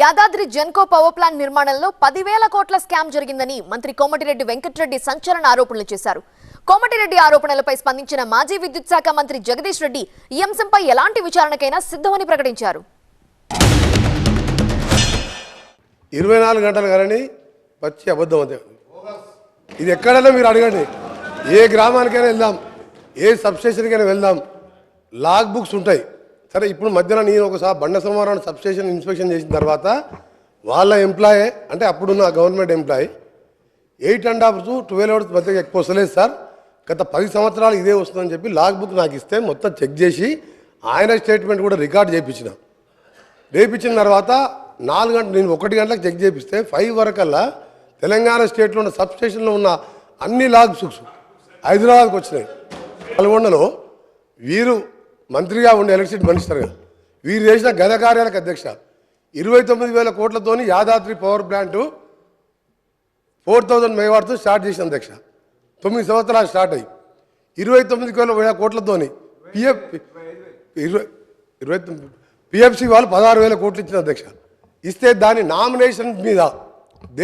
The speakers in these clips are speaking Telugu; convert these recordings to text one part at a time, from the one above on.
యాదాద్రి జెన్కో పవర్ ప్లాంట్ నిర్మాణంలో 10,000 కోట్ల స్కామ్ జరిగిందని మంత్రి కోమటిరెడ్డి వెంకటరెడ్డి సంచలన ఆరోపణలు చేశారు. కోమటిరెడ్డి ఆరోపణలపై స్పందించిన మాజీ విద్యుత్ శాఖ మంత్రి జగదీష్ రెడ్డి ఈ అంశంపై ఎలాంటి విచారణకైనా సిద్ధమని ప్రకటించారు. 24 గంటలు గారని పచ్చి అబద్ధం అంతే. ఇది ఎక్కడైనా మీరు అడగండి, ఏ గ్రామానికైనా వెళ్దాం, ఏ సబ్స్టేషన్కైనా వెళ్దాం, లాగ్ బుక్స్ ఉంటాయి. సరే, ఇప్పుడు మధ్యన నేను ఒకసారి బండ సోమవారం సబ్స్టేషన్ ఇన్స్పెక్షన్ చేసిన తర్వాత వాళ్ళ ఎంప్లాయీ, అంటే అప్పుడున్న గవర్నమెంట్ ఎంప్లాయీ 8.5 to 12 hours మధ్య ఎక్కువ వస్తలేదు సార్, గత 10 సంవత్సరాలు ఇదే వస్తుందని చెప్పి లాగ్ బుక్ నాకు ఇస్తే మొత్తం చెక్ చేసి ఆయన స్టేట్మెంట్ కూడా రికార్డ్ చేయించిన తర్వాత 4 గంటలు, నేను 1 గంటలకు చెక్ చేపిస్తే 5 వరకల్లా తెలంగాణ స్టేట్లో ఉన్న సబ్స్టేషన్లో ఉన్న అన్ని లాగ్ బుక్స్ హైదరాబాద్కి వచ్చినాయి. నల్గొండలో వీరు మంత్రిగా ఉండే ఎలక్ట్రిసిటీ మినిస్టర్గా వీరు చేసిన ఘన కార్యాలకు అధ్యక్ష 29,000 కోట్లతోని యాదాద్రి పవర్ ప్లాంటు 4,000 మెగావాట్తో స్టార్ట్ చేసిన అధ్యక్ష. 9 సంవత్సరాలు స్టార్ట్ అయ్యి 29,000 కోట్లతోని పిఎఫ్సి వాళ్ళు 16,000 కోట్లు ఇచ్చిన అధ్యక్ష. ఇస్తే దాని నామినేషన్ మీద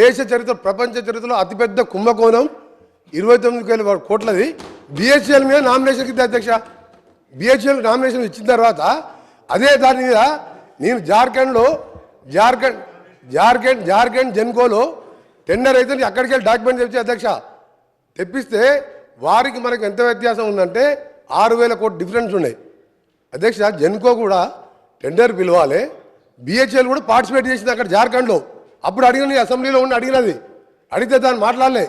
దేశ చరిత్ర, ప్రపంచ చరిత్రలో అతిపెద్ద కుంభకోణం 29,000 కోట్లది బిహెచ్ఎల్ మీద నామినేషన్ ఇద్దే అధ్యక్ష. బిహెచ్ఎల్ నామినేషన్ ఇచ్చిన తర్వాత అదే దాని మీద నేను జార్ఖండ్ జెన్కోలో టెండర్ అయితే అక్కడికి వెళ్ళి డాక్యుమెంట్ తెచ్చి అధ్యక్ష తెప్పిస్తే వారికి మనకు ఎంత వ్యత్యాసం ఉందంటే 6,000 కోట్లు డిఫరెన్స్ ఉన్నాయి అధ్యక్ష. జెన్కో కూడా టెండర్ పిలవాలి, బిహెచ్ఎల్ కూడా పార్టిసిపేట్ చేసింది అక్కడ జార్ఖండ్లో. అప్పుడు అడిగిన అసెంబ్లీలో ఉండి అడిగితే దాన్ని మాట్లాడలే.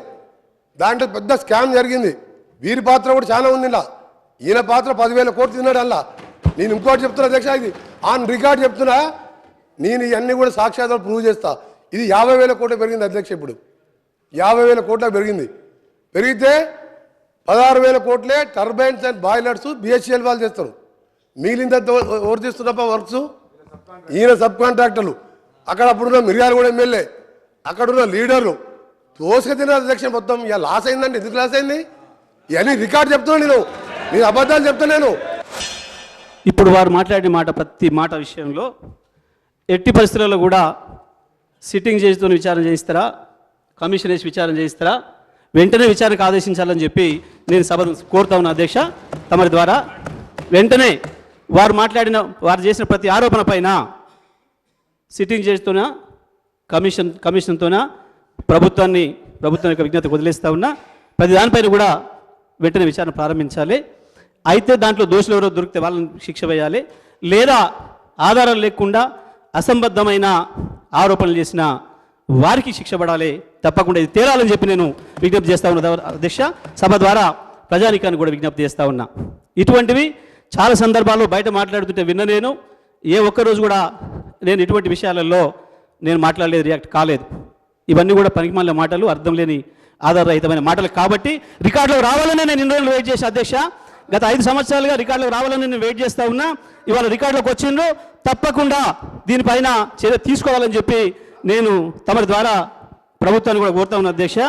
దాంట్లో పెద్ద స్కామ్ జరిగింది. వీరి పాత్ర కూడా చాలా ఉంది. ఇలా ఈయన పాత్ర 10,000 కోట్లు తిన్నాడు. అలా నేను ఇంకోటి చెప్తున్నా అధ్యక్ష, ఇది ఆన్ రికార్డ్ చెప్తున్నా, నేను ఇవన్నీ కూడా సాక్ష్యాధారాలు ప్రూవ్ చేస్తా. ఇది 50,000 కోట్లు పెరిగింది అధ్యక్ష. ఇప్పుడు 50,000 కోట్లకు పెరిగితే 16,000 కోట్లే టర్బైన్స్ అండ్ బాయిలర్స్ బిహెచ్ఎల్ వాళ్ళు చేస్తారు. మిగిలిందంతా ఎవరు చేస్తున్నప్ప వర్క్స్? ఈయన సబ్ కాంట్రాక్టర్లు. అక్కడ అప్పుడున్న మిర్యాలగూడ ఎమ్మెల్యే, అక్కడున్న లీడర్లు తోసుక తిన్నారు అధ్యక్ష. మొత్తం ఇక లాస్ అయిందండి. ఎందుకు లాస్ అయింది? ఇవన్నీ రికార్డ్ చెప్తున్నాను, నేను అబద్ధాలు చెప్తాను. ఇప్పుడు వారు మాట్లాడిన మాట, ప్రతి మాట విషయంలో ఎట్టి పరిస్థితుల్లో కూడా సిట్టింగ్ జడ్జితో విచారణ చేయిస్తారా, కమిషన్ వేసి విచారణ చేయిస్తారా, వెంటనే విచారణకు ఆదేశించాలని చెప్పి నేను సభను కోరుతా ఉన్నా అధ్యక్ష. తమరి ద్వారా వెంటనే వారు చేసిన ప్రతి ఆరోపణ పైన సిట్టింగ్ జడ్జితోనా కమిషన్తోనా ప్రభుత్వం యొక్క విజ్ఞతకు వదిలేస్తూ ఉన్నా. ప్రతి దానిపైన కూడా వెంటనే విచారణ ప్రారంభించాలి. అయితే దాంట్లో దోషులు ఎవరో దొరికితే వాళ్ళని శిక్ష వేయాలి, లేదా ఆధారాలు లేకుండా అసంబద్ధమైన ఆరోపణలు చేసిన వారికి శిక్ష పడాలి. తప్పకుండా ఇది తేలాలని చెప్పి నేను విజ్ఞప్తి చేస్తా ఉన్నా అధ్యక్ష. సభ ద్వారా ప్రజానికాన్ని కూడా విజ్ఞప్తి చేస్తూ ఉన్నా. ఇటువంటివి చాలా సందర్భాల్లో బయట మాట్లాడుతుంటే విన్న నేను ఏ ఒక్కరోజు కూడా నేను ఇటువంటి విషయాలలో నేను మాట్లాడలేదు, రియాక్ట్ కాలేదు. ఇవన్నీ కూడా పనికిమాలిన మాటలు, అర్థం లేని ఆధారరహితమైన మాటలు. కాబట్టి రికార్డులకు రావాలని నేను ఇన్ని రోజులు వెయిట్ చేసే అధ్యక్ష. గత 5 సంవత్సరాలుగా రికార్డులకు రావాలని నేను వెయిట్ చేస్తూ ఉన్నా. ఇవాళ రికార్డులకు వచ్చిండ్రు, తప్పకుండా దీనిపైన చర్య తీసుకోవాలని చెప్పి నేను తమ ద్వారా ప్రభుత్వాన్ని కూడా కోరుతా ఉన్నా అధ్యక్ష.